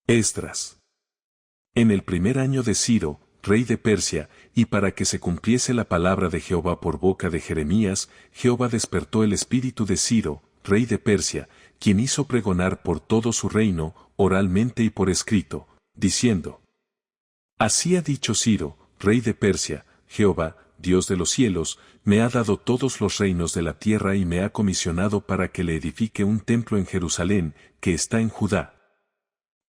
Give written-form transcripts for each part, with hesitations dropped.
Esdras. En el primer año de Ciro, rey de Persia, y para que se cumpliese la palabra de Jehová por boca de Jeremías, Jehová despertó el espíritu de Ciro, rey de Persia, quien hizo pregonar por todo su reino, oralmente y por escrito, diciendo: Así ha dicho Ciro, rey de Persia: Jehová, Dios de los cielos, me ha dado todos los reinos de la tierra y me ha comisionado para que le edifique un templo en Jerusalén, que está en Judá.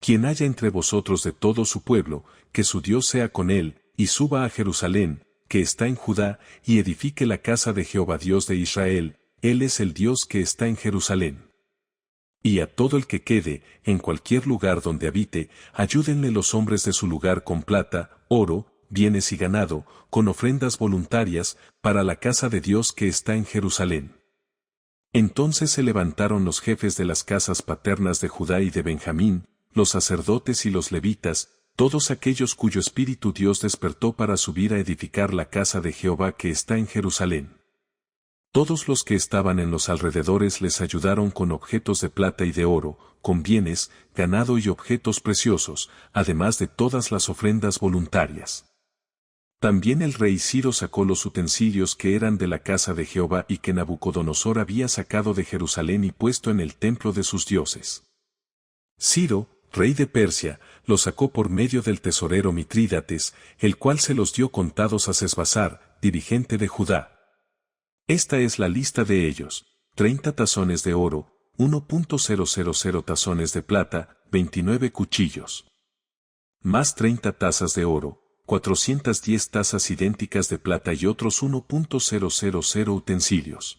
Quien haya entre vosotros de todo su pueblo, que su Dios sea con él, y suba a Jerusalén, que está en Judá, y edifique la casa de Jehová Dios de Israel, él es el Dios que está en Jerusalén. Y a todo el que quede, en cualquier lugar donde habite, ayúdenle los hombres de su lugar con plata, oro, bienes y ganado, con ofrendas voluntarias, para la casa de Dios que está en Jerusalén. Entonces se levantaron los jefes de las casas paternas de Judá y de Benjamín, los sacerdotes y los levitas, todos aquellos cuyo espíritu Dios despertó para subir a edificar la casa de Jehová que está en Jerusalén. Todos los que estaban en los alrededores les ayudaron con objetos de plata y de oro, con bienes, ganado y objetos preciosos, además de todas las ofrendas voluntarias. También el rey Ciro sacó los utensilios que eran de la casa de Jehová y que Nabucodonosor había sacado de Jerusalén y puesto en el templo de sus dioses. Ciro, rey de Persia, los sacó por medio del tesorero Mitrídates, el cual se los dio contados a Sesbazar, dirigente de Judá. Esta es la lista de ellos: 30 tazones de oro, 1.000 tazones de plata, 29 cuchillos. Más 30 tazas de oro, 410 tazas idénticas de plata y otros 1.000 utensilios.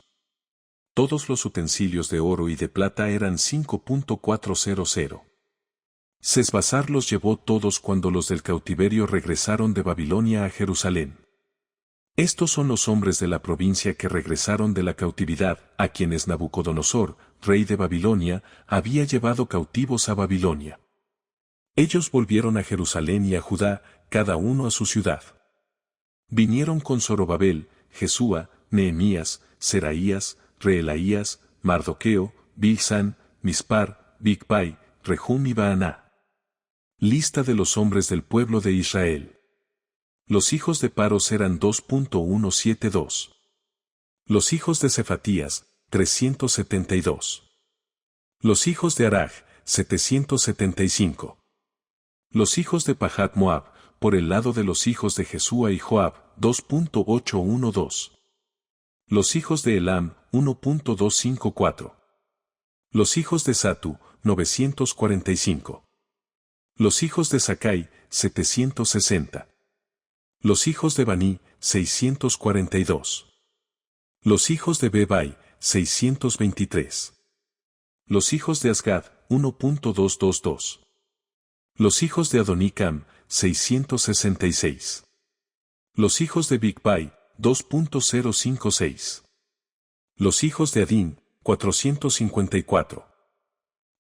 Todos los utensilios de oro y de plata eran 5.400. Sesbazar los llevó todos cuando los del cautiverio regresaron de Babilonia a Jerusalén. Estos son los hombres de la provincia que regresaron de la cautividad, a quienes Nabucodonosor, rey de Babilonia, había llevado cautivos a Babilonia. Ellos volvieron a Jerusalén y a Judá, cada uno a su ciudad. Vinieron con Zorobabel, Jesúa, Nehemías, Seraías, Reelaías, Mardoqueo, Bilsán, Mispar, Bigvai, Rehum y Baaná. Lista de los hombres del pueblo de Israel. Los hijos de Paros eran 2.172. Los hijos de Cefatías, 372. Los hijos de Araj, 775. Los hijos de Pahat Moab, por el lado de los hijos de Jesúa y Joab, 2.812. Los hijos de Elam, 1.254. Los hijos de Satu, 945. Los hijos de Sakai, 760. Los hijos de Baní, 642. Los hijos de Bebai, 623. Los hijos de Asgad, 1.222. Los hijos de Adonicam, 666. Los hijos de Bigvai, 2.056. Los hijos de Adín, 454.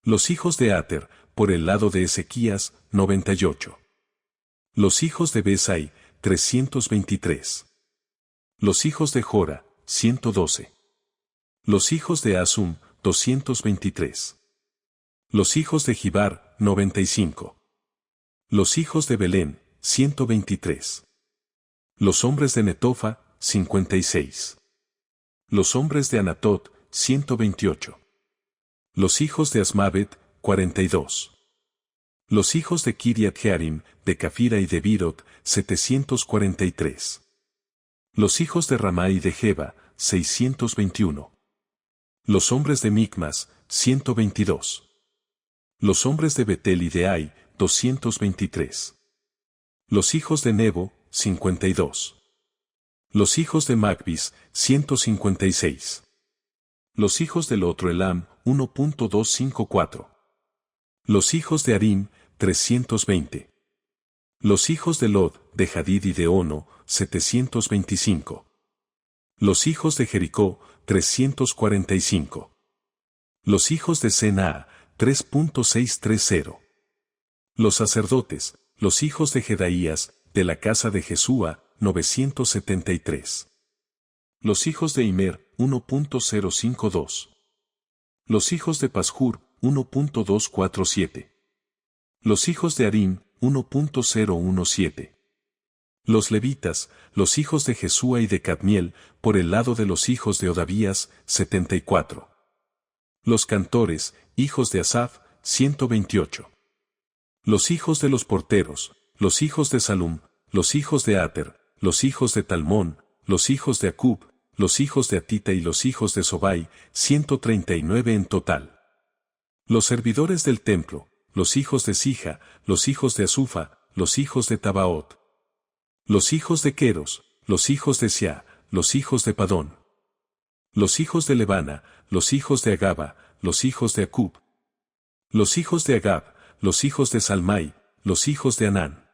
Los hijos de Ater, por el lado de Ezequías, 98. Los hijos de Besai, 323. Los hijos de Jora, 112. Los hijos de Asum, 223. Los hijos de Gibar, 95. Los hijos de Belén, 123. Los hombres de Netofa, 56. Los hombres de Anatot, 128. Los hijos de Asmavet, 42. Los hijos de Kiriat Jearim, de Cafira y de Birot, 743. Los hijos de Ramá y de Jeba, 621. Los hombres de Micmas, 122. Los hombres de Betel y de Ai, 223. Los hijos de Nebo, 52. Los hijos de Magbis, 156. Los hijos del otro Elam, 1.254. Los hijos de Arim, 320. Los hijos de Lod, de Hadid y de Ono, 725. Los hijos de Jericó, 345. Los hijos de Senaa, 3.630. Los sacerdotes, los hijos de Jedaías, de la casa de Jesúa, 973. Los hijos de Imer, 1.052. Los hijos de Pashur, 1.247. Los hijos de Harim, 1.017. Los levitas, los hijos de Jesúa y de Cadmiel, por el lado de los hijos de Odavías, 74. Los cantores, hijos de Asaf, 128. Los hijos de los porteros, los hijos de Salum, los hijos de Ater, los hijos de Talmón, los hijos de Acub, los hijos de Atita y los hijos de Sobai, 139 en total. Los servidores del templo, los hijos de Sija, los hijos de Asufa, los hijos de Tabaot. Los hijos de Queros, los hijos de Sia, los hijos de Padón. Los hijos de Lebana, los hijos de Agaba, los hijos de Acub. Los hijos de Agab, los hijos de Salmai, los hijos de Anán.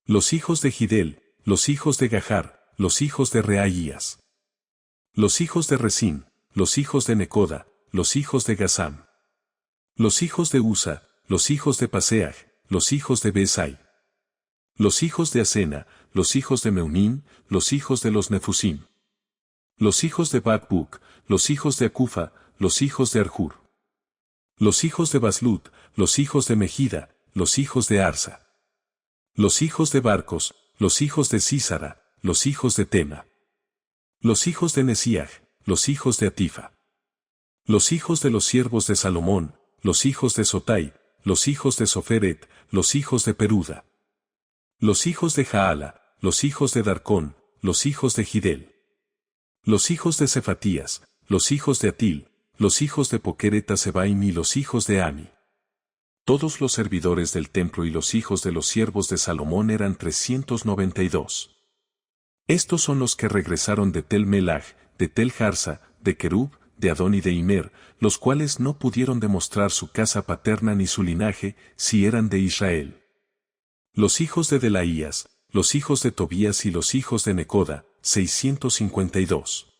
Los hijos de Gidel, los hijos de Gahar, los hijos de Reaías. Los hijos de Resín, los hijos de Necoda, los hijos de Gazam. Los hijos de Usa, los hijos de Paseah, los hijos de Besai. Los hijos de Asena, los hijos de Meunín, los hijos de los Nefusim. Los hijos de Bakbuk, los hijos de Acufa, los hijos de Arjur. Los hijos de Baslut, los hijos de Mejida, los hijos de Arsa. Los hijos de Barcos, los hijos de Sísara, los hijos de Tema. Los hijos de Nesiah, los hijos de Atifa. Los hijos de los siervos de Salomón, los hijos de Sotai, los hijos de Soferet, los hijos de Peruda. Los hijos de Jaala, los hijos de Darcón, los hijos de Gidel. Los hijos de Cefatías, los hijos de Atil, los hijos de Poquereta Sebaim y los hijos de Ami. Todos los servidores del templo y los hijos de los siervos de Salomón eran 392. Estos son los que regresaron de Tel Melaj, de Tel Harsa, de Kerub, de Adón y de Imer, los cuales no pudieron demostrar su casa paterna ni su linaje, si eran de Israel. Los hijos de Delaías, los hijos de Tobías y los hijos de Necoda, 652.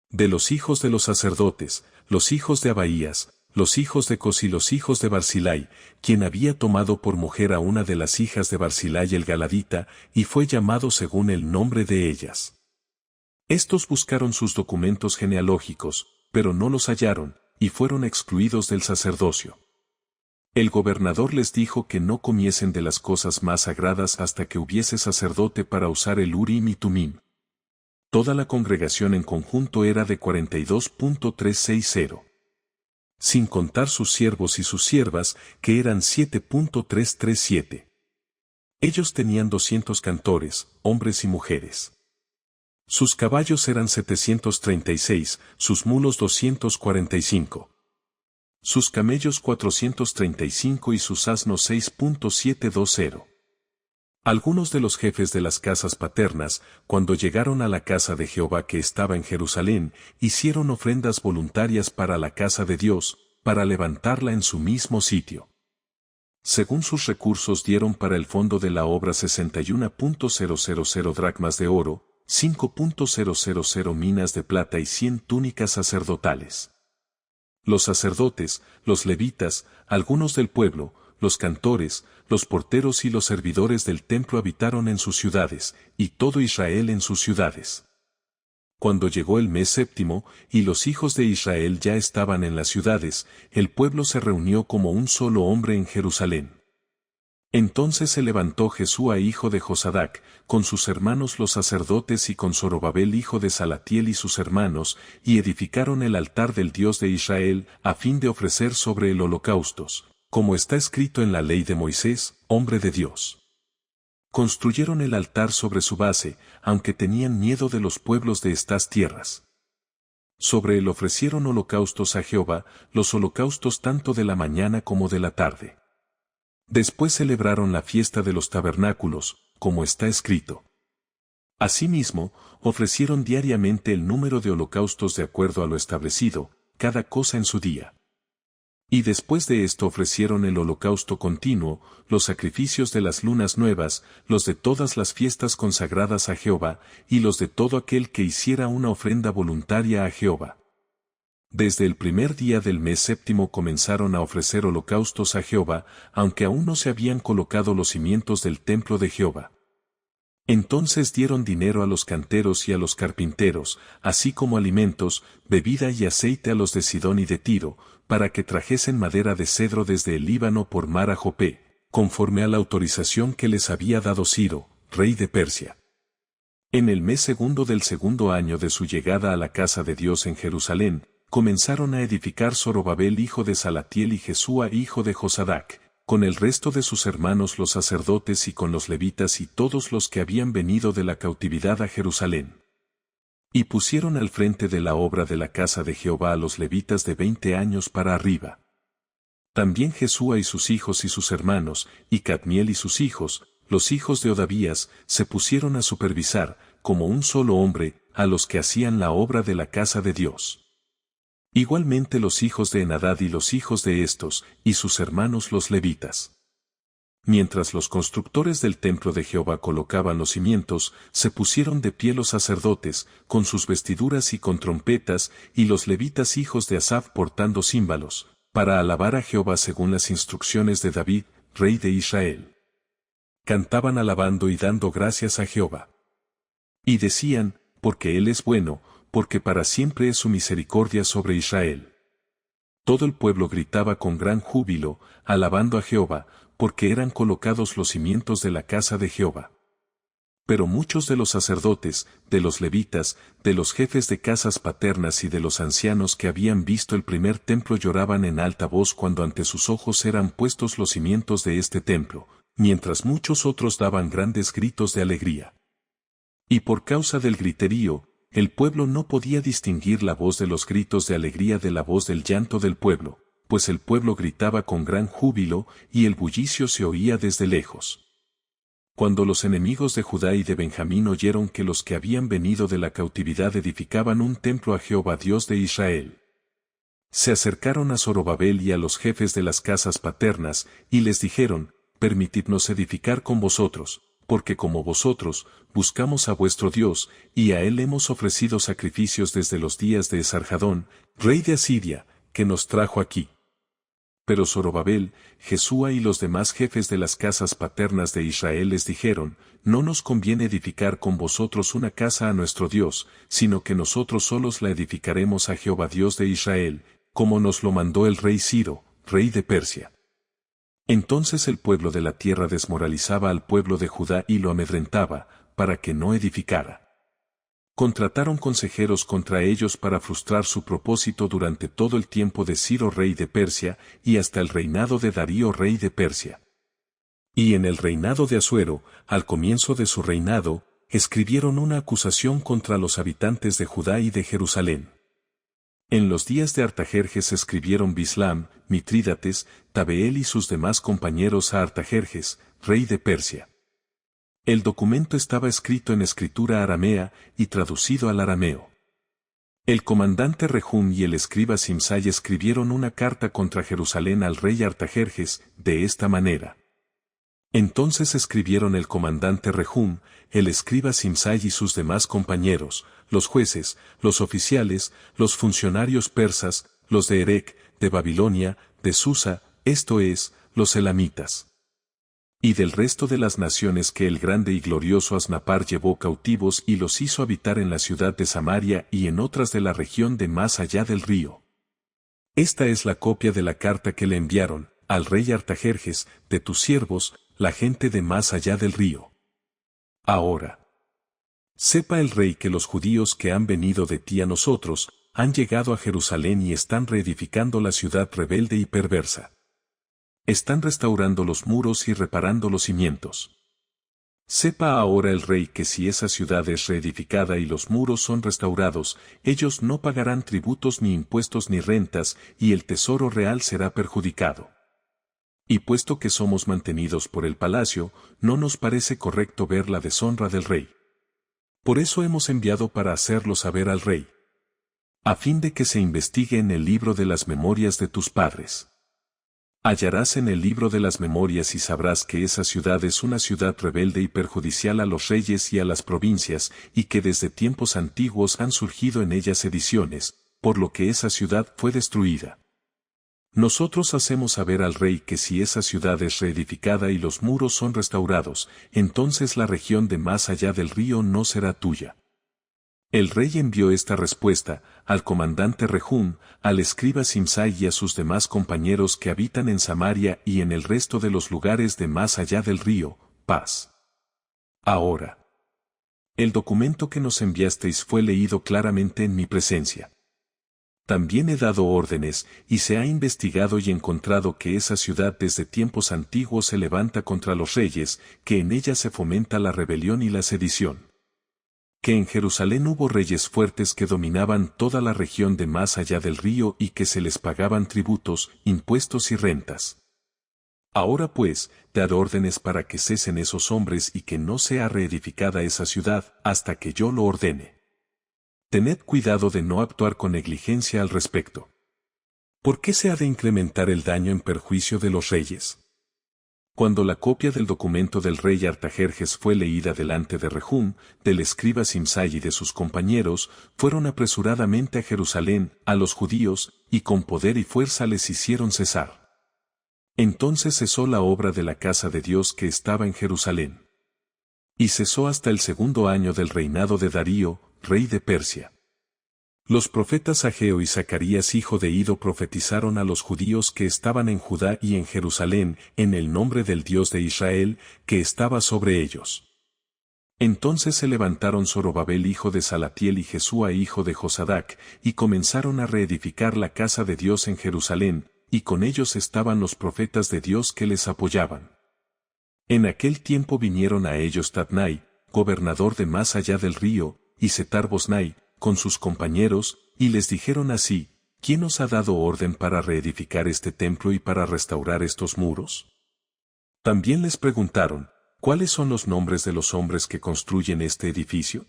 De los hijos de los sacerdotes, los hijos de Abaías, los hijos de Cos y los hijos de Barzilai, quien había tomado por mujer a una de las hijas de Barzilai el Galadita, y fue llamado según el nombre de ellas. Estos buscaron sus documentos genealógicos, pero no los hallaron, y fueron excluidos del sacerdocio. El gobernador les dijo que no comiesen de las cosas más sagradas hasta que hubiese sacerdote para usar el Urim y Tumim. Toda la congregación en conjunto era de 42.360. Sin contar sus siervos y sus siervas, que eran 7.337. Ellos tenían 200 cantores, hombres y mujeres. Sus caballos eran 736, sus mulos 245. Sus camellos 435 y sus asnos 6.720. Algunos de los jefes de las casas paternas, cuando llegaron a la casa de Jehová que estaba en Jerusalén, hicieron ofrendas voluntarias para la casa de Dios, para levantarla en su mismo sitio. Según sus recursos dieron para el fondo de la obra 61.000 dracmas de oro, 5.000 minas de plata y 100 túnicas sacerdotales. Los sacerdotes, los levitas, algunos del pueblo, los cantores, los porteros y los servidores del templo habitaron en sus ciudades, y todo Israel en sus ciudades. Cuando llegó el mes séptimo, y los hijos de Israel ya estaban en las ciudades, el pueblo se reunió como un solo hombre en Jerusalén. Entonces se levantó Jesúa hijo de Josadac, con sus hermanos los sacerdotes y con Zorobabel hijo de Salatiel y sus hermanos, y edificaron el altar del Dios de Israel, a fin de ofrecer sobre él holocaustos, como está escrito en la ley de Moisés, hombre de Dios. Construyeron el altar sobre su base, aunque tenían miedo de los pueblos de estas tierras. Sobre él ofrecieron holocaustos a Jehová, los holocaustos tanto de la mañana como de la tarde. Después celebraron la fiesta de los tabernáculos, como está escrito. Asimismo, ofrecieron diariamente el número de holocaustos de acuerdo a lo establecido, cada cosa en su día. Y después de esto ofrecieron el holocausto continuo, los sacrificios de las lunas nuevas, los de todas las fiestas consagradas a Jehová, y los de todo aquel que hiciera una ofrenda voluntaria a Jehová. Desde el primer día del mes séptimo comenzaron a ofrecer holocaustos a Jehová, aunque aún no se habían colocado los cimientos del templo de Jehová. Entonces dieron dinero a los canteros y a los carpinteros, así como alimentos, bebida y aceite a los de Sidón y de Tiro, para que trajesen madera de cedro desde el Líbano por mar a Jopé, conforme a la autorización que les había dado Ciro, rey de Persia. En el mes segundo del segundo año de su llegada a la casa de Dios en Jerusalén, comenzaron a edificar Zorobabel hijo de Salatiel y Jesúa hijo de Josadac, con el resto de sus hermanos los sacerdotes y con los levitas y todos los que habían venido de la cautividad a Jerusalén. Y pusieron al frente de la obra de la casa de Jehová a los levitas de 20 años para arriba. También Jesúa y sus hijos y sus hermanos, y Cadmiel y sus hijos, los hijos de Odavías, se pusieron a supervisar, como un solo hombre, a los que hacían la obra de la casa de Dios. Igualmente los hijos de Enadad y los hijos de estos, y sus hermanos los levitas. Mientras los constructores del templo de Jehová colocaban los cimientos, se pusieron de pie los sacerdotes, con sus vestiduras y con trompetas, y los levitas hijos de Asaf portando címbalos, para alabar a Jehová según las instrucciones de David, rey de Israel. Cantaban alabando y dando gracias a Jehová. Y decían, porque Él es bueno, porque para siempre es su misericordia sobre Israel. Todo el pueblo gritaba con gran júbilo, alabando a Jehová, porque eran colocados los cimientos de la casa de Jehová. Pero muchos de los sacerdotes, de los levitas, de los jefes de casas paternas y de los ancianos que habían visto el primer templo lloraban en alta voz cuando ante sus ojos eran puestos los cimientos de este templo, mientras muchos otros daban grandes gritos de alegría. Y por causa del griterío, el pueblo no podía distinguir la voz de los gritos de alegría de la voz del llanto del pueblo, pues el pueblo gritaba con gran júbilo y el bullicio se oía desde lejos. Cuando los enemigos de Judá y de Benjamín oyeron que los que habían venido de la cautividad edificaban un templo a Jehová Dios de Israel, se acercaron a Zorobabel y a los jefes de las casas paternas, y les dijeron, permitidnos edificar con vosotros, porque como vosotros, buscamos a vuestro Dios, y a Él hemos ofrecido sacrificios desde los días de Esarhadón, rey de Asiria, que nos trajo aquí. Pero Zorobabel, Jesúa y los demás jefes de las casas paternas de Israel les dijeron, no nos conviene edificar con vosotros una casa a nuestro Dios, sino que nosotros solos la edificaremos a Jehová Dios de Israel, como nos lo mandó el rey Ciro, rey de Persia. Entonces el pueblo de la tierra desmoralizaba al pueblo de Judá y lo amedrentaba, para que no edificara. Contrataron consejeros contra ellos para frustrar su propósito durante todo el tiempo de Ciro rey de Persia y hasta el reinado de Darío rey de Persia. Y en el reinado de Asuero, al comienzo de su reinado, escribieron una acusación contra los habitantes de Judá y de Jerusalén. En los días de Artajerjes escribieron Bislam, Mitrídates, Tabeel y sus demás compañeros a Artajerjes, rey de Persia. El documento estaba escrito en escritura aramea y traducido al arameo. El comandante Rehum y el escriba Simsai escribieron una carta contra Jerusalén al rey Artajerjes, de esta manera. Entonces escribieron el comandante Rehum, el escriba Simsai y sus demás compañeros, los jueces, los oficiales, los funcionarios persas, los de Erec, de Babilonia, de Susa, esto es, los elamitas. Y del resto de las naciones que el grande y glorioso Asnapar llevó cautivos y los hizo habitar en la ciudad de Samaria y en otras de la región de más allá del río. Esta es la copia de la carta que le enviaron, al rey Artajerjes, de tus siervos, la gente de más allá del río. Ahora, sepa el rey que los judíos que han venido de ti a nosotros, han llegado a Jerusalén y están reedificando la ciudad rebelde y perversa. Están restaurando los muros y reparando los cimientos. Sepa ahora el rey que si esa ciudad es reedificada y los muros son restaurados, ellos no pagarán tributos ni impuestos ni rentas, y el tesoro real será perjudicado. Y puesto que somos mantenidos por el palacio, no nos parece correcto ver la deshonra del rey. Por eso hemos enviado para hacerlo saber al rey, a fin de que se investigue en el libro de las memorias de tus padres. Hallarás en el libro de las memorias y sabrás que esa ciudad es una ciudad rebelde y perjudicial a los reyes y a las provincias, y que desde tiempos antiguos han surgido en ella sediciones, por lo que esa ciudad fue destruida. Nosotros hacemos saber al rey que si esa ciudad es reedificada y los muros son restaurados, entonces la región de más allá del río no será tuya. El rey envió esta respuesta al comandante Rehum, al escriba Simsai y a sus demás compañeros que habitan en Samaria y en el resto de los lugares de más allá del río, paz. Ahora, el documento que nos enviasteis fue leído claramente en mi presencia. También he dado órdenes, y se ha investigado y encontrado que esa ciudad desde tiempos antiguos se levanta contra los reyes, que en ella se fomenta la rebelión y la sedición. Que en Jerusalén hubo reyes fuertes que dominaban toda la región de más allá del río y que se les pagaban tributos, impuestos y rentas. Ahora pues, dad órdenes para que cesen esos hombres y que no sea reedificada esa ciudad hasta que yo lo ordene. Tened cuidado de no actuar con negligencia al respecto. ¿Por qué se ha de incrementar el daño en perjuicio de los reyes? Cuando la copia del documento del rey Artajerjes fue leída delante de Rehum, del escriba Simsai y de sus compañeros, fueron apresuradamente a Jerusalén, a los judíos, y con poder y fuerza les hicieron cesar. Entonces cesó la obra de la casa de Dios que estaba en Jerusalén. Y cesó hasta el 2.º año del reinado de Darío, rey de Persia. Los profetas Ageo y Zacarías hijo de Ido profetizaron a los judíos que estaban en Judá y en Jerusalén, en el nombre del Dios de Israel, que estaba sobre ellos. Entonces se levantaron Zorobabel hijo de Salatiel y Jesúa hijo de Josadac, y comenzaron a reedificar la casa de Dios en Jerusalén, y con ellos estaban los profetas de Dios que les apoyaban. En aquel tiempo vinieron a ellos Tatnai, gobernador de más allá del río, y Setar-Bosnai, con sus compañeros, y les dijeron así: ¿Quién os ha dado orden para reedificar este templo y para restaurar estos muros? También les preguntaron: ¿cuáles son los nombres de los hombres que construyen este edificio?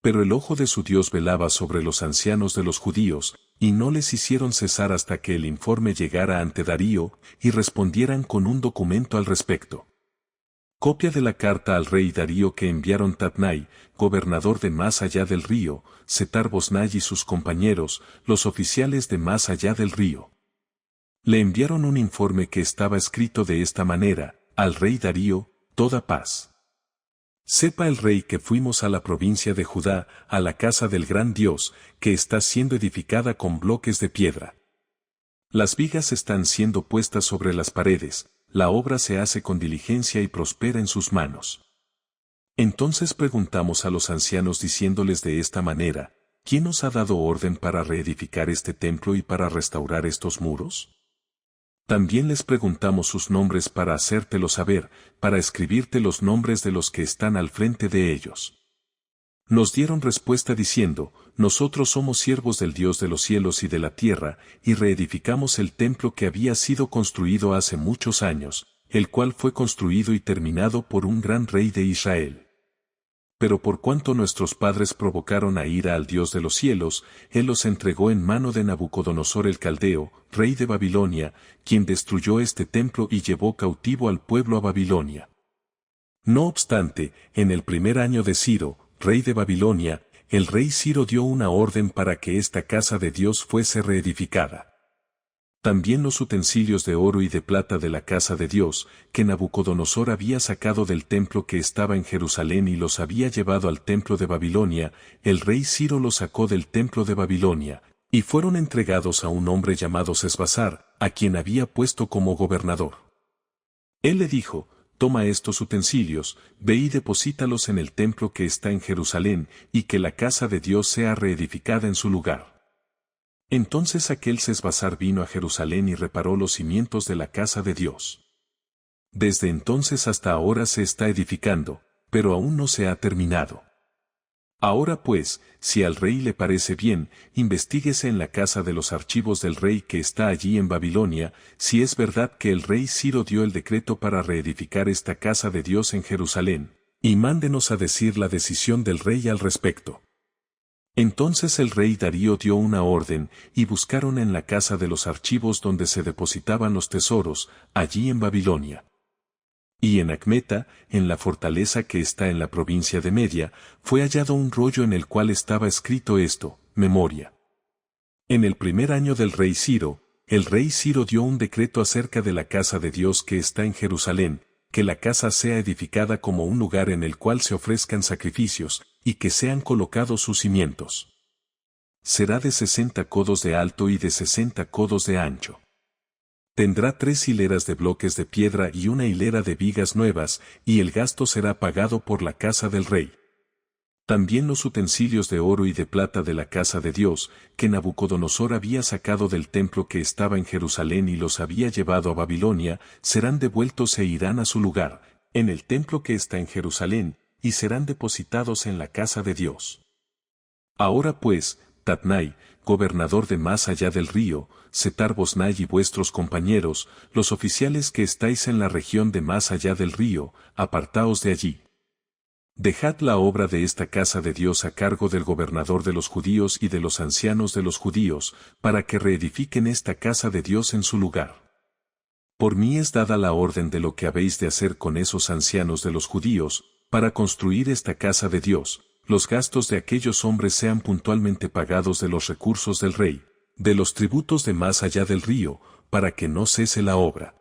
Pero el ojo de su Dios velaba sobre los ancianos de los judíos, y no les hicieron cesar hasta que el informe llegara ante Darío, y respondieran con un documento al respecto. Copia de la carta al rey Darío que enviaron Tatnai, gobernador de más allá del río, Setar-Bosnai y sus compañeros, los oficiales de más allá del río. Le enviaron un informe que estaba escrito de esta manera: al rey Darío, toda paz. Sepa el rey que fuimos a la provincia de Judá, a la casa del gran Dios, que está siendo edificada con bloques de piedra. Las vigas están siendo puestas sobre las paredes, la obra se hace con diligencia y prospera en sus manos. Entonces preguntamos a los ancianos diciéndoles de esta manera: ¿quién os ha dado orden para reedificar este templo y para restaurar estos muros? También les preguntamos sus nombres para hacértelo saber, para escribirte los nombres de los que están al frente de ellos. Nos dieron respuesta diciendo: nosotros somos siervos del Dios de los cielos y de la tierra, y reedificamos el templo que había sido construido hace muchos años, el cual fue construido y terminado por un gran rey de Israel. Pero por cuanto nuestros padres provocaron a ira al Dios de los cielos, Él los entregó en mano de Nabucodonosor el Caldeo, rey de Babilonia, quien destruyó este templo y llevó cautivo al pueblo a Babilonia. No obstante, en el 1.er año de Ciro, rey de Babilonia, el rey Ciro dio una orden para que esta casa de Dios fuese reedificada. También los utensilios de oro y de plata de la casa de Dios, que Nabucodonosor había sacado del templo que estaba en Jerusalén y los había llevado al templo de Babilonia, el rey Ciro los sacó del templo de Babilonia, y fueron entregados a un hombre llamado Sesbazar, a quien había puesto como gobernador. Él le dijo: toma estos utensilios, ve y deposítalos en el templo que está en Jerusalén, y que la casa de Dios sea reedificada en su lugar. Entonces aquel Sesbazar vino a Jerusalén y reparó los cimientos de la casa de Dios. Desde entonces hasta ahora se está edificando, pero aún no se ha terminado. Ahora pues, si al rey le parece bien, investíguese en la casa de los archivos del rey que está allí en Babilonia, si es verdad que el rey Ciro dio el decreto para reedificar esta casa de Dios en Jerusalén, y mándenos a decir la decisión del rey al respecto. Entonces el rey Darío dio una orden, y buscaron en la casa de los archivos donde se depositaban los tesoros, allí en Babilonia. Y en Acmeta, en la fortaleza que está en la provincia de Media, fue hallado un rollo en el cual estaba escrito esto: memoria. En el 1.er año del rey Ciro, el rey Ciro dio un decreto acerca de la casa de Dios que está en Jerusalén, que la casa sea edificada como un lugar en el cual se ofrezcan sacrificios, y que sean colocados sus cimientos. Será de 60 codos de alto y de 60 codos de ancho. Tendrá 3 hileras de bloques de piedra y una hilera de vigas nuevas, y el gasto será pagado por la casa del rey. También los utensilios de oro y de plata de la casa de Dios, que Nabucodonosor había sacado del templo que estaba en Jerusalén y los había llevado a Babilonia, serán devueltos e irán a su lugar, en el templo que está en Jerusalén, y serán depositados en la casa de Dios. Ahora pues, Tatnai, gobernador de más allá del río, Setar-Boznai y vuestros compañeros, los oficiales que estáis en la región de más allá del río, apartaos de allí. Dejad la obra de esta casa de Dios a cargo del gobernador de los judíos y de los ancianos de los judíos, para que reedifiquen esta casa de Dios en su lugar. Por mí es dada la orden de lo que habéis de hacer con esos ancianos de los judíos, para construir esta casa de Dios. Los gastos de aquellos hombres sean puntualmente pagados de los recursos del rey, de los tributos de más allá del río, para que no cese la obra.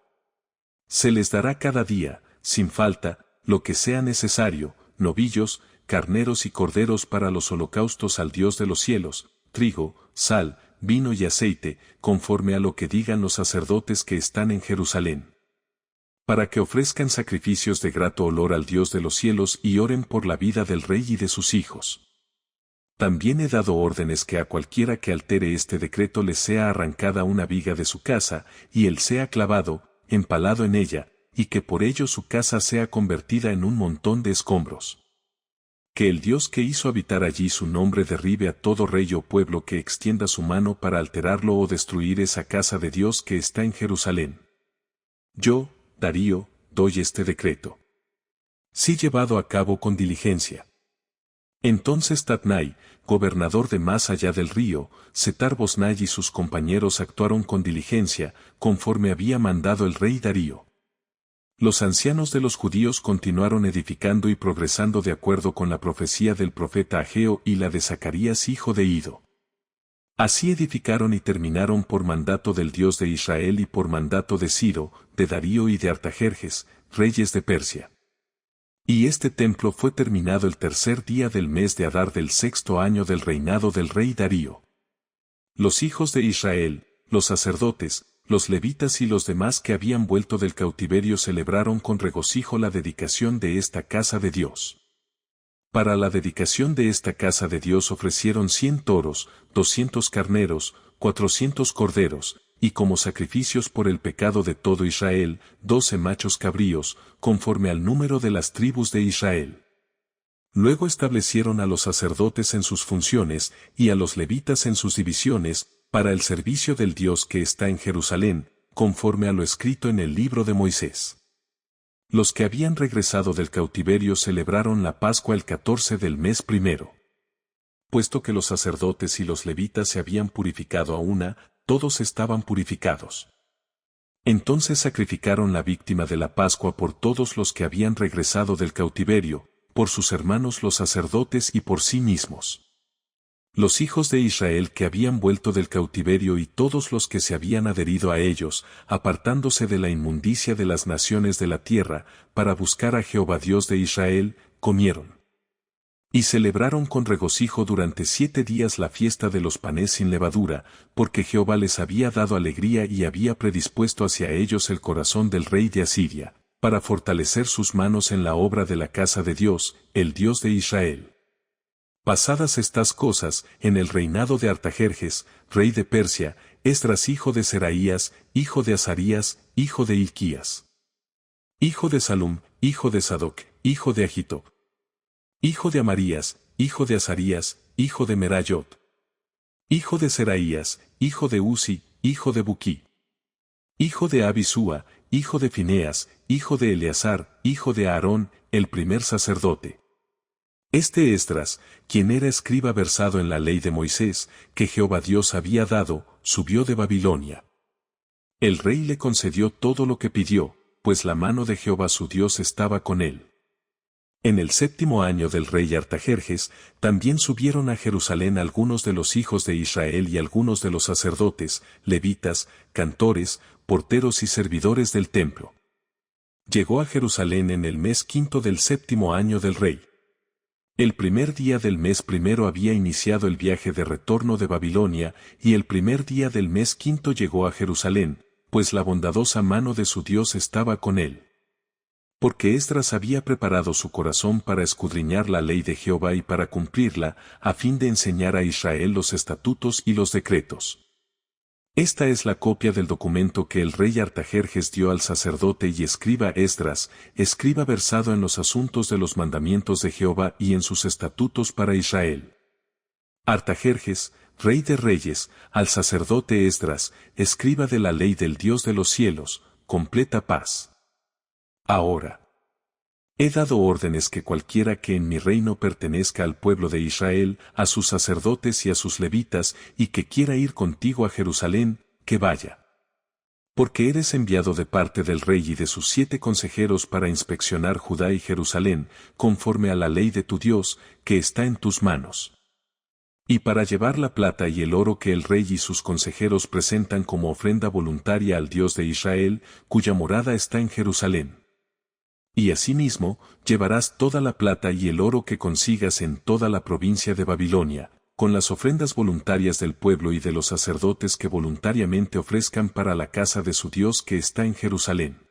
Se les dará cada día, sin falta, lo que sea necesario, novillos, carneros y corderos para los holocaustos al Dios de los cielos, trigo, sal, vino y aceite, conforme a lo que digan los sacerdotes que están en Jerusalén. Para que ofrezcan sacrificios de grato olor al Dios de los cielos y oren por la vida del rey y de sus hijos. También he dado órdenes que a cualquiera que altere este decreto le sea arrancada una viga de su casa, y él sea clavado, empalado en ella, y que por ello su casa sea convertida en un montón de escombros. Que el Dios que hizo habitar allí su nombre derribe a todo rey o pueblo que extienda su mano para alterarlo o destruir esa casa de Dios que está en Jerusalén. Yo, Darío, doy este decreto. Sí llevado a cabo con diligencia. Entonces Tatnai, gobernador de más allá del río, Setar-Boznai y sus compañeros actuaron con diligencia, conforme había mandado el rey Darío. Los ancianos de los judíos continuaron edificando y progresando de acuerdo con la profecía del profeta Ageo y la de Zacarías hijo de Ido. Así edificaron y terminaron por mandato del Dios de Israel y por mandato de Ciro, de Darío y de Artajerjes, reyes de Persia. Y este templo fue terminado el tercer día del mes de Adar del 6º año del reinado del rey Darío. Los hijos de Israel, los sacerdotes, los levitas y los demás que habían vuelto del cautiverio celebraron con regocijo la dedicación de esta casa de Dios. Para la dedicación de esta casa de Dios ofrecieron 100 toros, 200 carneros, 400 corderos, y como sacrificios por el pecado de todo Israel, 12 machos cabríos, conforme al número de las tribus de Israel. Luego establecieron a los sacerdotes en sus funciones, y a los levitas en sus divisiones, para el servicio del Dios que está en Jerusalén, conforme a lo escrito en el libro de Moisés. Los que habían regresado del cautiverio celebraron la Pascua el 14 del mes primero. Puesto que los sacerdotes y los levitas se habían purificado a una, todos estaban purificados. Entonces sacrificaron la víctima de la Pascua por todos los que habían regresado del cautiverio, por sus hermanos los sacerdotes y por sí mismos. Los hijos de Israel que habían vuelto del cautiverio y todos los que se habían adherido a ellos, apartándose de la inmundicia de las naciones de la tierra, para buscar a Jehová Dios de Israel, comieron. Y celebraron con regocijo durante 7 días la fiesta de los panes sin levadura, porque Jehová les había dado alegría y había predispuesto hacia ellos el corazón del rey de Asiria, para fortalecer sus manos en la obra de la casa de Dios, el Dios de Israel. Pasadas estas cosas, en el reinado de Artajerjes, rey de Persia, Esdras hijo de Seraías, hijo de Azarías, hijo de Hilquías, hijo de Salum, hijo de Sadoc, hijo de Agitob, hijo de Amarías, hijo de Azarías, hijo de Merayot, hijo de Seraías, hijo de Uzi, hijo de Buquí, hijo de Abisúa, hijo de Fineas, hijo de Eleazar, hijo de Aarón, el primer sacerdote. Este Esdras, quien era escriba versado en la ley de Moisés, que Jehová Dios había dado, subió de Babilonia. El rey le concedió todo lo que pidió, pues la mano de Jehová su Dios estaba con él. En el 7º año del rey Artajerjes, también subieron a Jerusalén algunos de los hijos de Israel y algunos de los sacerdotes, levitas, cantores, porteros y servidores del templo. Llegó a Jerusalén en el mes 5 del 7º año del rey. El primer día del mes primero había iniciado el viaje de retorno de Babilonia, y el primer día del mes quinto llegó a Jerusalén, pues la bondadosa mano de su Dios estaba con él. Porque Esdras había preparado su corazón para escudriñar la ley de Jehová y para cumplirla, a fin de enseñar a Israel los estatutos y los decretos. Esta es la copia del documento que el rey Artajerjes dio al sacerdote y escriba Esdras, escriba versado en los asuntos de los mandamientos de Jehová y en sus estatutos para Israel. Artajerjes, rey de reyes, al sacerdote Esdras, escriba de la ley del Dios de los cielos, completa paz. Ahora, he dado órdenes que cualquiera que en mi reino pertenezca al pueblo de Israel, a sus sacerdotes y a sus levitas, y que quiera ir contigo a Jerusalén, que vaya. Porque eres enviado de parte del rey y de sus 7 consejeros para inspeccionar Judá y Jerusalén, conforme a la ley de tu Dios, que está en tus manos. Y para llevar la plata y el oro que el rey y sus consejeros presentan como ofrenda voluntaria al Dios de Israel, cuya morada está en Jerusalén. Y asimismo, llevarás toda la plata y el oro que consigas en toda la provincia de Babilonia, con las ofrendas voluntarias del pueblo y de los sacerdotes que voluntariamente ofrezcan para la casa de su Dios que está en Jerusalén.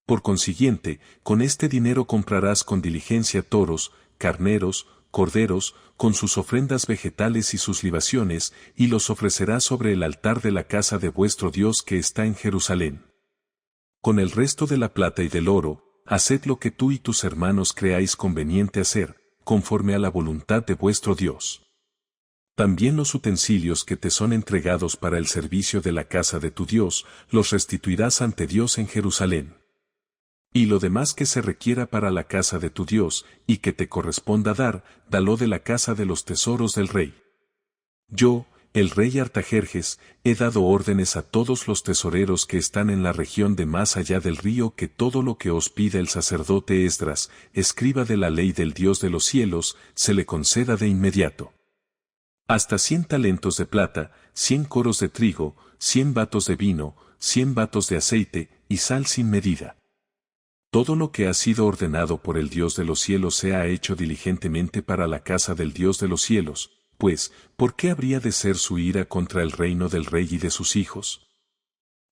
Por consiguiente, con este dinero comprarás con diligencia toros, carneros, corderos, con sus ofrendas vegetales y sus libaciones, y los ofrecerás sobre el altar de la casa de vuestro Dios que está en Jerusalén. Con el resto de la plata y del oro, haced lo que tú y tus hermanos creáis conveniente hacer, conforme a la voluntad de vuestro Dios. También los utensilios que te son entregados para el servicio de la casa de tu Dios, los restituirás ante Dios en Jerusalén. Y lo demás que se requiera para la casa de tu Dios, y que te corresponda dar, dalo de la casa de los tesoros del rey. Yo, el rey Artajerjes, he dado órdenes a todos los tesoreros que están en la región de más allá del río que todo lo que os pida el sacerdote Esdras, escriba de la ley del Dios de los cielos, se le conceda de inmediato. Hasta 100 talentos de plata, 100 coros de trigo, 100 batos de vino, 100 batos de aceite, y sal sin medida. Todo lo que ha sido ordenado por el Dios de los cielos se ha hecho diligentemente para la casa del Dios de los cielos, pues, ¿por qué habría de ser su ira contra el reino del rey y de sus hijos?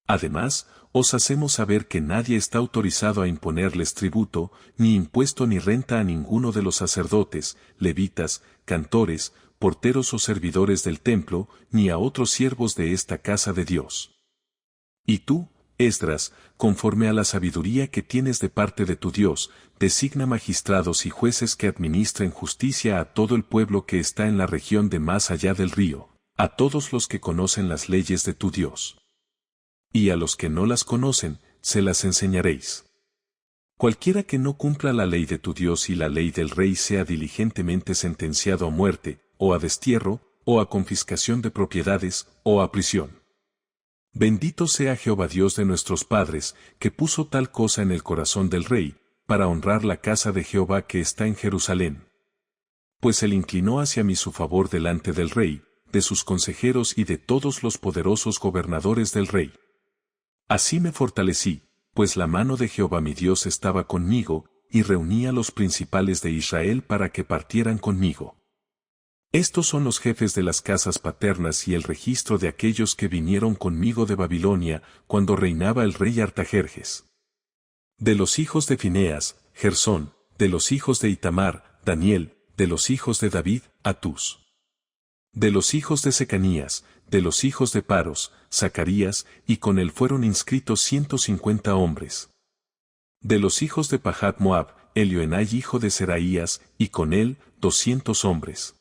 Además, os hacemos saber que nadie está autorizado a imponerles tributo, ni impuesto ni renta a ninguno de los sacerdotes, levitas, cantores, porteros o servidores del templo, ni a otros siervos de esta casa de Dios. Y tú, Esdras, conforme a la sabiduría que tienes de parte de tu Dios, designa magistrados y jueces que administren justicia a todo el pueblo que está en la región de más allá del río, a todos los que conocen las leyes de tu Dios. Y a los que no las conocen, se las enseñaréis. Cualquiera que no cumpla la ley de tu Dios y la ley del rey sea diligentemente sentenciado a muerte, o a destierro, o a confiscación de propiedades, o a prisión. Bendito sea Jehová Dios de nuestros padres, que puso tal cosa en el corazón del rey, para honrar la casa de Jehová que está en Jerusalén. Pues él inclinó hacia mí su favor delante del rey, de sus consejeros y de todos los poderosos gobernadores del rey. Así me fortalecí, pues la mano de Jehová mi Dios estaba conmigo, y reuní a los principales de Israel para que partieran conmigo. Estos son los jefes de las casas paternas y el registro de aquellos que vinieron conmigo de Babilonia, cuando reinaba el rey Artajerjes. De los hijos de Fineas, Gersón; de los hijos de Itamar, Daniel; de los hijos de David, Atus; de los hijos de Secanías; de los hijos de Paros, Zacarías, y con él fueron inscritos 150 hombres. De los hijos de Pahat Moab, Elioenai hijo de Seraías, y con él 200 hombres.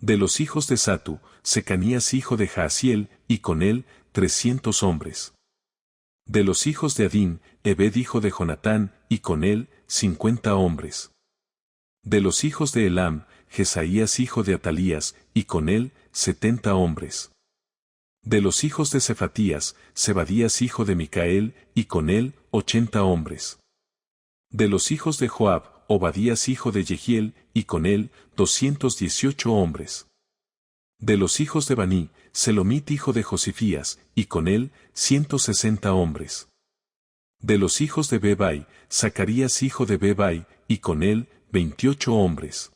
De los hijos de Satu, Secanías hijo de Jaasiel, y con él 300 hombres. De los hijos de Adín, Ebed hijo de Jonatán, y con él 50 hombres. De los hijos de Elam, Jesaías hijo de Atalías, y con él 70 hombres. De los hijos de Cefatías, Zebadías hijo de Micael, y con él 80 hombres. De los hijos de Joab, Obadías hijo de Jehiel, y con él 218 hombres. De los hijos de Baní, Selomit hijo de Josifías, y con él 160 hombres. De los hijos de Bebai, Zacarías hijo de Bebai, y con él 28 hombres.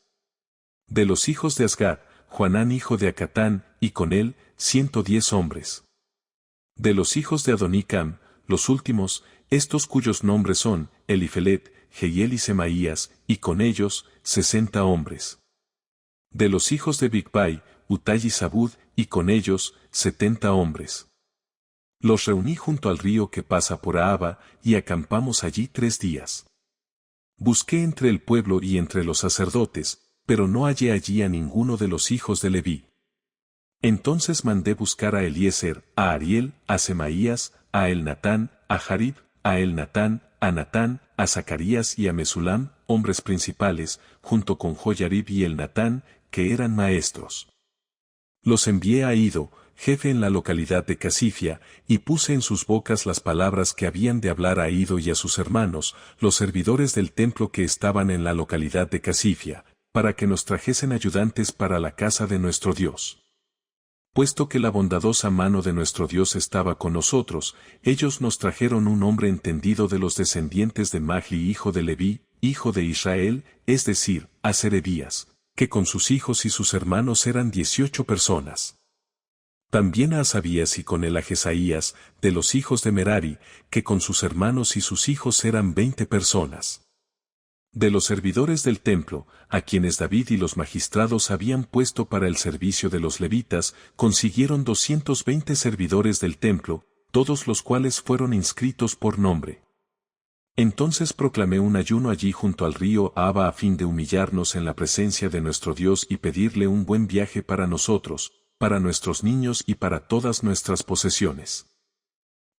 De los hijos de Asgad, Joanán hijo de Acatán, y con él, 110 hombres. De los hijos de Adonicam, los últimos, estos cuyos nombres son, Elifelet, Jehiel y Semaías, y con ellos, 60 hombres. De los hijos de Bigvai, Utai y Zabud, y con ellos, 70 hombres. Los reuní junto al río que pasa por Ahava, y acampamos allí 3 días. Busqué entre el pueblo y entre los sacerdotes, pero no hallé allí a ninguno de los hijos de Leví. Entonces mandé buscar a Eliezer, a Ariel, a Semaías, a Elnatán, a Jarib, a Elnatán, a Natán, a Zacarías y a Mesulam, hombres principales, junto con Joyarib y Elnatán, que eran maestros. Los envié a Ido, jefe en la localidad de Casifia, y puse en sus bocas las palabras que habían de hablar a Ido y a sus hermanos, los servidores del templo que estaban en la localidad de Casifia, para que nos trajesen ayudantes para la casa de nuestro Dios. Puesto que la bondadosa mano de nuestro Dios estaba con nosotros, ellos nos trajeron un hombre entendido de los descendientes de Mahli hijo de Leví, hijo de Israel, es decir, a Serebías, que con sus hijos y sus hermanos eran 18 personas. También a Asabías y con él a Jesaías, de los hijos de Merari, que con sus hermanos y sus hijos eran 20 personas. De los servidores del templo, a quienes David y los magistrados habían puesto para el servicio de los levitas, consiguieron 220 servidores del templo, todos los cuales fueron inscritos por nombre. Entonces proclamé un ayuno allí junto al río Ahava a fin de humillarnos en la presencia de nuestro Dios y pedirle un buen viaje para nosotros, para nuestros niños y para todas nuestras posesiones.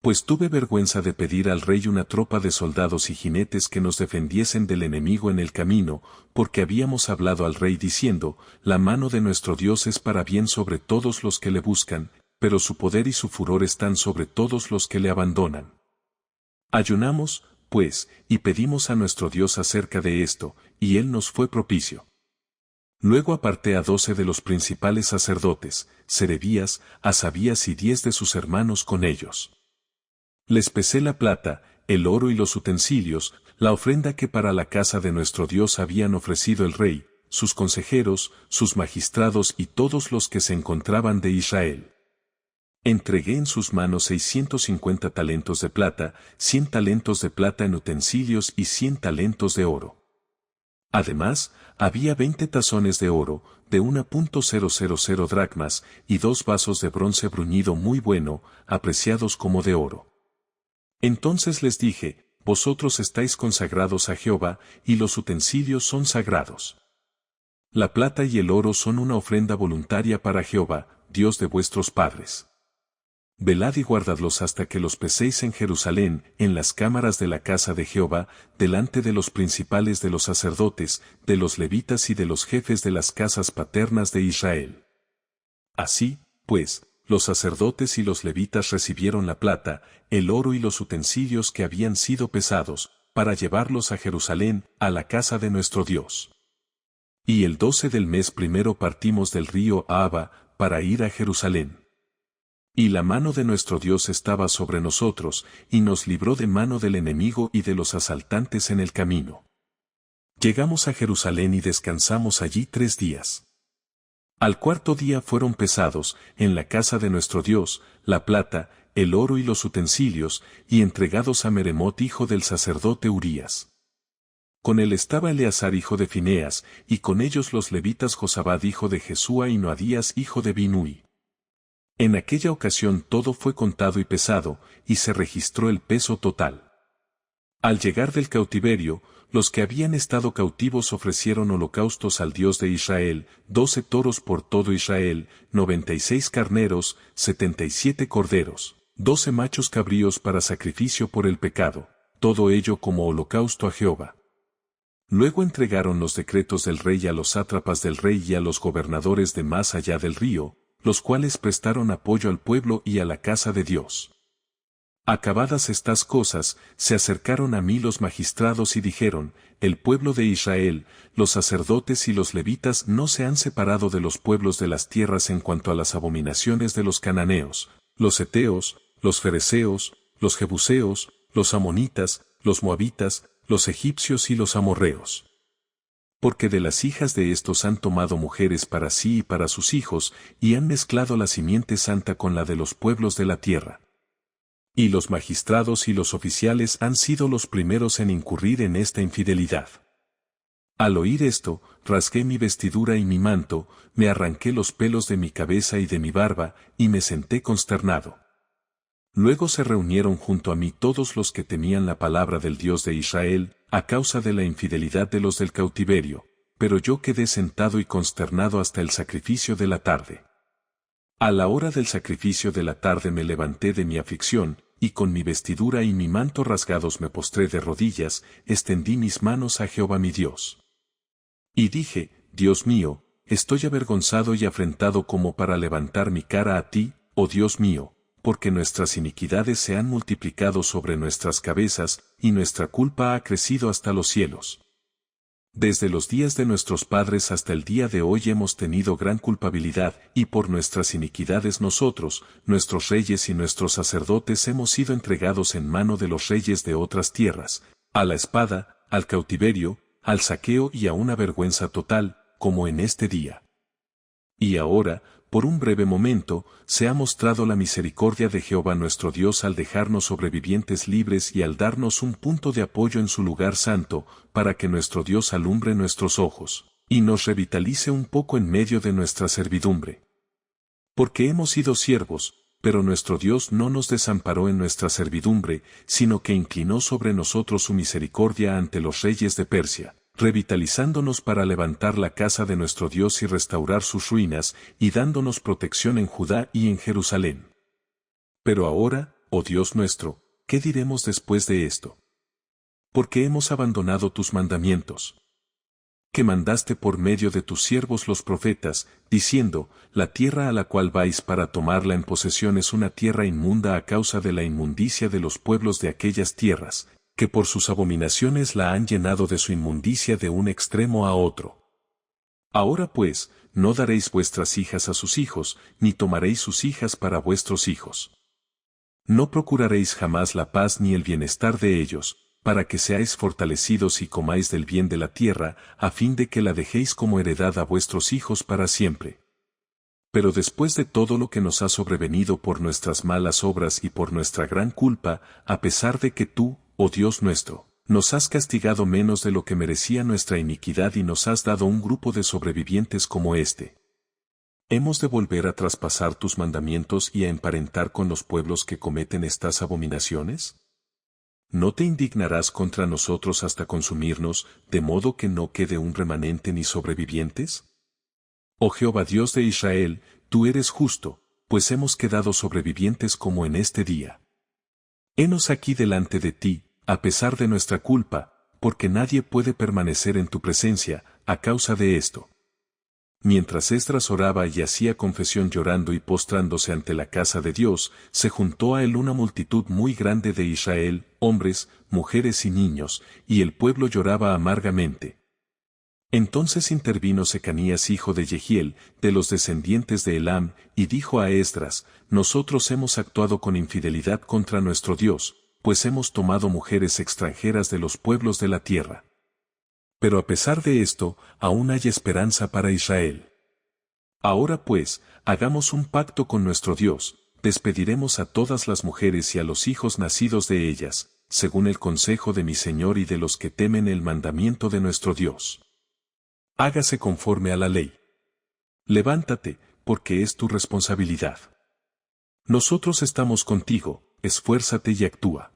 Pues tuve vergüenza de pedir al rey una tropa de soldados y jinetes que nos defendiesen del enemigo en el camino, porque habíamos hablado al rey diciendo, la mano de nuestro Dios es para bien sobre todos los que le buscan, pero su poder y su furor están sobre todos los que le abandonan. Ayunamos, pues, y pedimos a nuestro Dios acerca de esto, y él nos fue propicio. Luego aparté a 12 de los principales sacerdotes, Serebías, Asabías y 10 de sus hermanos con ellos. Les pesé la plata, el oro y los utensilios, la ofrenda que para la casa de nuestro Dios habían ofrecido el rey, sus consejeros, sus magistrados y todos los que se encontraban de Israel. Entregué en sus manos 650 talentos de plata, 100 talentos de plata en utensilios y 100 talentos de oro. Además, había 20 tazones de oro, de 1.000 dracmas, y 2 vasos de bronce bruñido muy bueno, apreciados como de oro. Entonces les dije, vosotros estáis consagrados a Jehová, y los utensilios son sagrados. La plata y el oro son una ofrenda voluntaria para Jehová, Dios de vuestros padres. Velad y guardadlos hasta que los peséis en Jerusalén, en las cámaras de la casa de Jehová, delante de los principales de los sacerdotes, de los levitas y de los jefes de las casas paternas de Israel. Así, pues, los sacerdotes y los levitas recibieron la plata, el oro y los utensilios que habían sido pesados, para llevarlos a Jerusalén, a la casa de nuestro Dios. Y el 12 del mes primero partimos del río Ahava, para ir a Jerusalén. Y la mano de nuestro Dios estaba sobre nosotros, y nos libró de mano del enemigo y de los asaltantes en el camino. Llegamos a Jerusalén y descansamos allí 3 días. Al cuarto día fueron pesados, en la casa de nuestro Dios, la plata, el oro y los utensilios, y entregados a Meremot hijo del sacerdote Urías. Con él estaba Eleazar hijo de Fineas, y con ellos los levitas Josabad hijo de Jesúa y Noadías hijo de Binui. En aquella ocasión todo fue contado y pesado, y se registró el peso total. Al llegar del cautiverio, los que habían estado cautivos ofrecieron holocaustos al Dios de Israel, 12 toros por todo Israel, 96 carneros, 77 corderos, 12 machos cabríos para sacrificio por el pecado, todo ello como holocausto a Jehová. Luego entregaron los decretos del rey a los sátrapas del rey y a los gobernadores de más allá del río, los cuales prestaron apoyo al pueblo y a la casa de Dios. Acabadas estas cosas, se acercaron a mí los magistrados y dijeron, el pueblo de Israel, los sacerdotes y los levitas no se han separado de los pueblos de las tierras en cuanto a las abominaciones de los cananeos, los heteos, los fereceos, los jebuseos, los amonitas, los moabitas, los egipcios y los amorreos. Porque de las hijas de estos han tomado mujeres para sí y para sus hijos, y han mezclado la simiente santa con la de los pueblos de la tierra. Y los magistrados y los oficiales han sido los primeros en incurrir en esta infidelidad. Al oír esto, rasgué mi vestidura y mi manto, me arranqué los pelos de mi cabeza y de mi barba, y me senté consternado. Luego se reunieron junto a mí todos los que temían la palabra del Dios de Israel, a causa de la infidelidad de los del cautiverio, pero yo quedé sentado y consternado hasta el sacrificio de la tarde. A la hora del sacrificio de la tarde me levanté de mi aflicción, y con mi vestidura y mi manto rasgados me postré de rodillas, extendí mis manos a Jehová mi Dios. Y dije, Dios mío, estoy avergonzado y afrentado como para levantar mi cara a ti, oh Dios mío, porque nuestras iniquidades se han multiplicado sobre nuestras cabezas, y nuestra culpa ha crecido hasta los cielos. Desde los días de nuestros padres hasta el día de hoy hemos tenido gran culpabilidad, y por nuestras iniquidades nosotros, nuestros reyes y nuestros sacerdotes hemos sido entregados en mano de los reyes de otras tierras, a la espada, al cautiverio, al saqueo y a una vergüenza total, como en este día. Y ahora, por un breve momento, se ha mostrado la misericordia de Jehová nuestro Dios al dejarnos sobrevivientes libres y al darnos un punto de apoyo en su lugar santo, para que nuestro Dios alumbre nuestros ojos, y nos revitalice un poco en medio de nuestra servidumbre. Porque hemos sido siervos, pero nuestro Dios no nos desamparó en nuestra servidumbre, sino que inclinó sobre nosotros su misericordia ante los reyes de Persia, revitalizándonos para levantar la casa de nuestro Dios y restaurar sus ruinas, y dándonos protección en Judá y en Jerusalén. Pero ahora, oh Dios nuestro, ¿qué diremos después de esto? Porque hemos abandonado tus mandamientos, que mandaste por medio de tus siervos los profetas, diciendo, la tierra a la cual vais para tomarla en posesión es una tierra inmunda a causa de la inmundicia de los pueblos de aquellas tierras, que por sus abominaciones la han llenado de su inmundicia de un extremo a otro. Ahora pues, no daréis vuestras hijas a sus hijos, ni tomaréis sus hijas para vuestros hijos. No procuraréis jamás la paz ni el bienestar de ellos, para que seáis fortalecidos y comáis del bien de la tierra, a fin de que la dejéis como heredad a vuestros hijos para siempre. Pero después de todo lo que nos ha sobrevenido por nuestras malas obras y por nuestra gran culpa, a pesar de que tú, oh Dios nuestro, nos has castigado menos de lo que merecía nuestra iniquidad y nos has dado un grupo de sobrevivientes como este, ¿hemos de volver a traspasar tus mandamientos y a emparentar con los pueblos que cometen estas abominaciones? ¿No te indignarás contra nosotros hasta consumirnos, de modo que no quede un remanente ni sobrevivientes? Oh Jehová Dios de Israel, tú eres justo, pues hemos quedado sobrevivientes como en este día. Henos aquí delante de ti, a pesar de nuestra culpa, porque nadie puede permanecer en tu presencia, a causa de esto. Mientras Esdras oraba y hacía confesión llorando y postrándose ante la casa de Dios, se juntó a él una multitud muy grande de Israel, hombres, mujeres y niños, y el pueblo lloraba amargamente. Entonces intervino Secanías hijo de Jehiel, de los descendientes de Elam, y dijo a Esdras, nosotros hemos actuado con infidelidad contra nuestro Dios, pues hemos tomado mujeres extranjeras de los pueblos de la tierra. Pero a pesar de esto, aún hay esperanza para Israel. Ahora pues, hagamos un pacto con nuestro Dios, despediremos a todas las mujeres y a los hijos nacidos de ellas, según el consejo de mi Señor y de los que temen el mandamiento de nuestro Dios. Hágase conforme a la ley. Levántate, porque es tu responsabilidad. Nosotros estamos contigo, esfuérzate y actúa.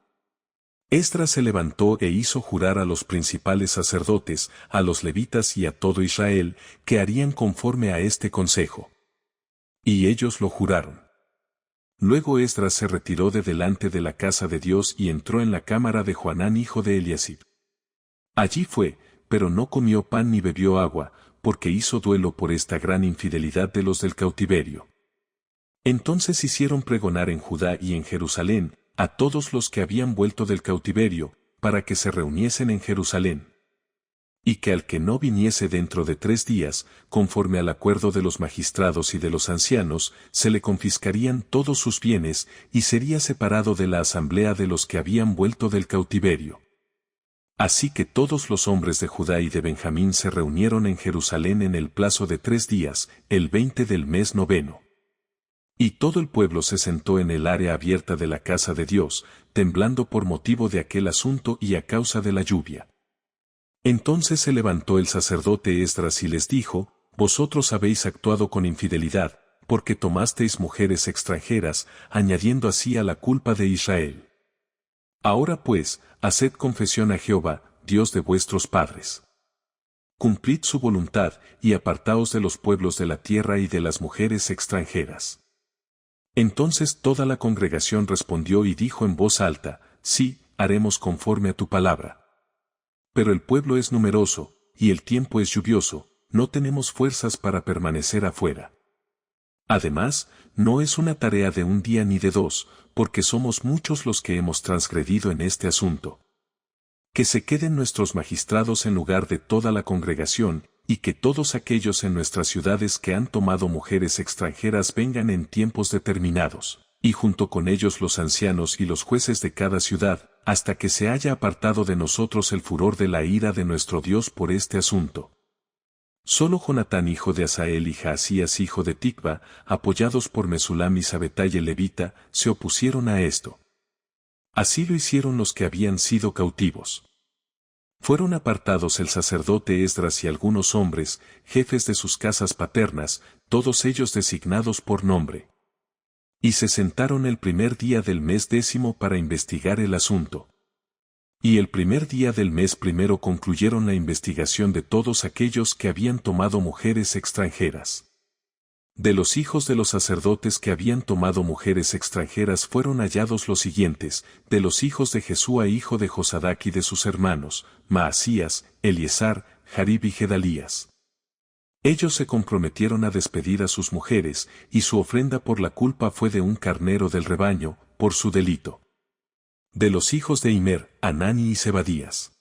Esdras se levantó e hizo jurar a los principales sacerdotes, a los levitas y a todo Israel, que harían conforme a este consejo. Y ellos lo juraron. Luego Esdras se retiró de delante de la casa de Dios y entró en la cámara de Joanán hijo de Eliasib. Allí fue, pero no comió pan ni bebió agua, porque hizo duelo por esta gran infidelidad de los del cautiverio. Entonces hicieron pregonar en Judá y en Jerusalén, a todos los que habían vuelto del cautiverio, para que se reuniesen en Jerusalén. Y que al que no viniese dentro de 3 días, conforme al acuerdo de los magistrados y de los ancianos, se le confiscarían todos sus bienes, y sería separado de la asamblea de los que habían vuelto del cautiverio. Así que todos los hombres de Judá y de Benjamín se reunieron en Jerusalén en el plazo de 3 días, el 20 del mes noveno. Y todo el pueblo se sentó en el área abierta de la casa de Dios, temblando por motivo de aquel asunto y a causa de la lluvia. Entonces se levantó el sacerdote Esdras y les dijo: Vosotros habéis actuado con infidelidad, porque tomasteis mujeres extranjeras, añadiendo así a la culpa de Israel. Ahora pues, haced confesión a Jehová, Dios de vuestros padres. Cumplid su voluntad, y apartaos de los pueblos de la tierra y de las mujeres extranjeras. Entonces toda la congregación respondió y dijo en voz alta: Sí, haremos conforme a tu palabra. Pero el pueblo es numeroso, y el tiempo es lluvioso, no tenemos fuerzas para permanecer afuera. Además, no es una tarea de un día ni de dos, porque somos muchos los que hemos transgredido en este asunto. Que se queden nuestros magistrados en lugar de toda la congregación, y que todos aquellos en nuestras ciudades que han tomado mujeres extranjeras vengan en tiempos determinados, y junto con ellos los ancianos y los jueces de cada ciudad, hasta que se haya apartado de nosotros el furor de la ira de nuestro Dios por este asunto. Solo Jonatán hijo de Asael y Jaasías hijo de Tikva, apoyados por Mesulam y Sabetai el levita, se opusieron a esto. Así lo hicieron los que habían sido cautivos. Fueron apartados el sacerdote Esdras y algunos hombres, jefes de sus casas paternas, todos ellos designados por nombre. Y se sentaron el primer día del mes 10 para investigar el asunto. Y el primer día del mes primero concluyeron la investigación de todos aquellos que habían tomado mujeres extranjeras. De los hijos de los sacerdotes que habían tomado mujeres extranjeras fueron hallados los siguientes: de los hijos de Jesúa hijo de Josadac y de sus hermanos, Maasías, Eliesar, Jarib y Gedalías. Ellos se comprometieron a despedir a sus mujeres, y su ofrenda por la culpa fue de un carnero del rebaño, por su delito. De los hijos de Imer, Anani y Zebadías.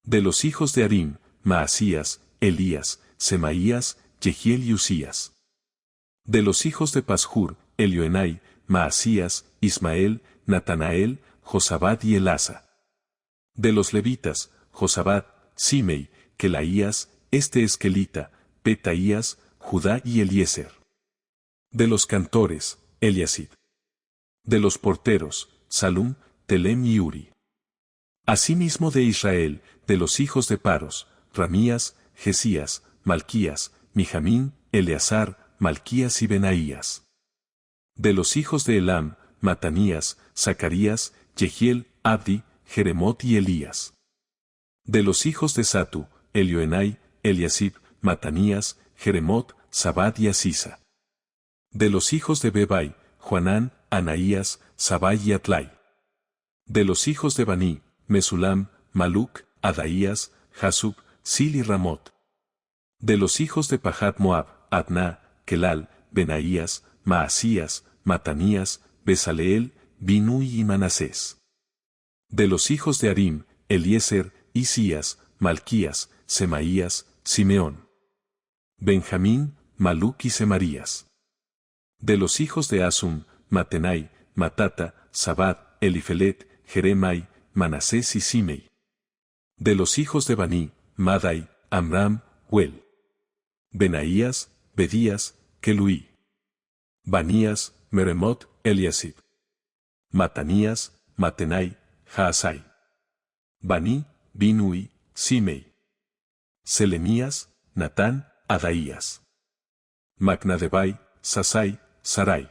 De los hijos de Harim, Maasías, Elías, Semaías, Jehiel y Usías. De los hijos de Pashur, Elioenai, Maasías, Ismael, Natanael, Josabad y Elasa. De los levitas, Josabad, Simei, Kelaías, Eskelita, Petaías, Judá y Eliezer. De los cantores, Eliasid. De los porteros, Salum, Telem y Uri. Asimismo de Israel, de los hijos de Paros, Ramías, Jesías, Malquías, Mijamín, Eleazar, Malquías y Benaías. De los hijos de Elam, Matanías, Zacarías, Jehiel, Abdi, Jeremot y Elías. De los hijos de Satu, Elioenai, Eliasib, Matanías, Jeremot, Zabad y Asisa. De los hijos de Bebai, Juanán, Anaías, Sabai y Atlai. De los hijos de Baní, Mesulam, Maluc, Adaías, Jasub, Sil y Ramot. De los hijos de Pahat Moab, Adná, Kelal, Benaías, Maasías, Matanías, Besaleel, Binui y Manasés. De los hijos de Harim, Eliezer, Isías, Malquías, Semaías, Simeón. Benjamín, Maluc y Semarías. De los hijos de Asum, Matenai, Matata, Zabad, Elifelet, Jeremai, Manasés y Simei. De los hijos de Baní, Madai, Amram, Huel. Benaías, Bedías, Keluí. Banías, Meremot, Eliasib. Matanías, Matenai, Jaasai. Baní, Binui, Simei. Selemías, Natán, Adaías. Macnadebai, Sasai, Sarai.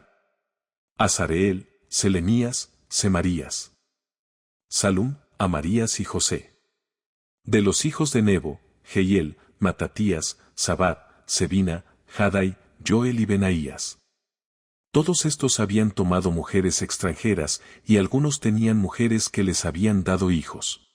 Azareel, Selemías, Semarías. Salum, Amarías y José. De los hijos de Nebo, Jehiel, Matatías, Zabad, Sebina, Jadai, Joel y Benaías. Todos estos habían tomado mujeres extranjeras, y algunos tenían mujeres que les habían dado hijos.